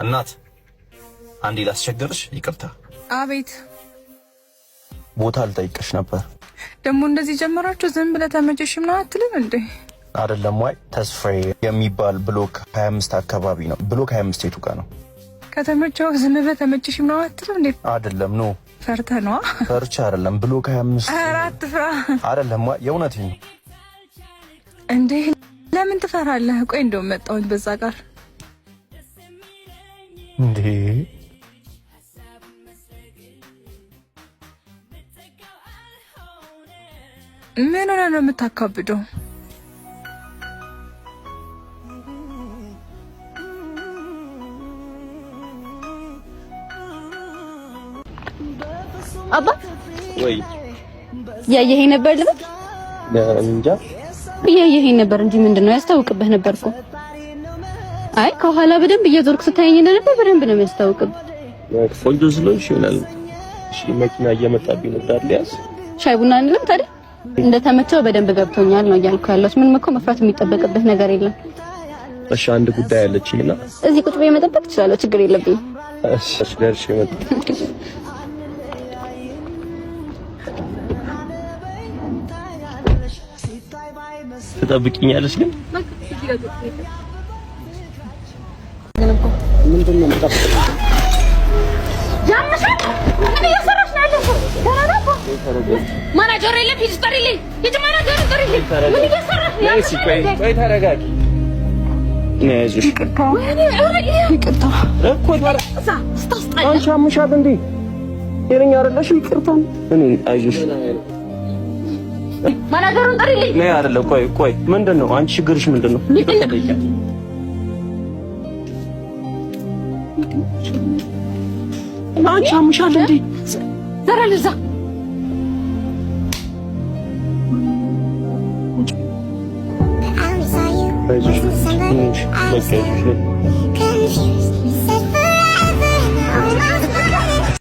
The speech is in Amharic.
እናት አንዴ ላስቸገርሽ ይቅርታ። አቤት። ቦታ ልጠይቅሽ ነበር። ደግሞ እንደዚህ ጀመራችሁ? ዝም ብለህ ተመቸሽ ምናምን አትልም እንዴ? አይደለም ወይ ተስፋዬ የሚባል ብሎክ 25 አካባቢ ነው። ብሎክ 25 የቱ ጋር ነው? ከተመቸው ዝም ብለህ ተመቸሽ ምናምን አትልም እንዴ? አይደለም ነው ፈርተህ ነዋ። ፈርቻ አይደለም። ብሎክ 25 አራት ፍራ አይደለም ወይ የእውነቴን ነው እንዴ? ለምን ትፈራለህ? ቆይ እንደው መጣሁኝ በዛ ጋር እንዴ ምን ሆነ ነው የምታካብደው? አባ ወይ ያየኸኝ ነበር ልበል? እንጃ ያየኸኝ ነበር እንጂ ምንድነው ያስታውቅብህ ነበር እኮ። አይ ከኋላ በደንብ እየዞርክ ስታየኝ እንደነበር በደንብ ነው የሚያስታውቅብህ። ቆንጆ ስለሆንሽ ይሆናል። እሺ መኪና እየመጣብኝ ነበር ሊያስ ሻይ ቡና እንልም ታዲያ። እንደተመቸው በደንብ ገብቶኛል ነው እያልኩ ያለሁት። ምንም እኮ መፍራት የሚጠበቅብህ ነገር የለም። እሺ አንድ ጉዳይ አለችኝና እዚህ ቁጭ ብዬ መጠበቅ ትችላለህ፣ ችግር የለብኝም። እሺ ደርሼ መጣሁ። ትጠብቂኛለሽ ግን ምንድን ነው የምጠብቀው? ጃምሽ ምን እየሰራሽ ነው ያለሽው? ተረጋጋ። ማናጀር የለም ሂድ ስጠሪልኝ። ሂድ ማናጀር ስጠሪልኝ። ምን እየሰራሽ ነው ያለሽው? ቆይ ተረጋጊ። ነይሽ ይቅርታ እኮ አንቺ አምሻል እንዴ? የእኛ አይደለሽ? ይቅርታ እኔ አይዞሽ። ማናጀሩን ጠሪልኝ። ነይ አይደለም። ቆይ ምንድነው አንቺ ችግርሽ ምንድነው? አንቺ አምሻል እንዴ? ዘራ ልዛ አይዞሽ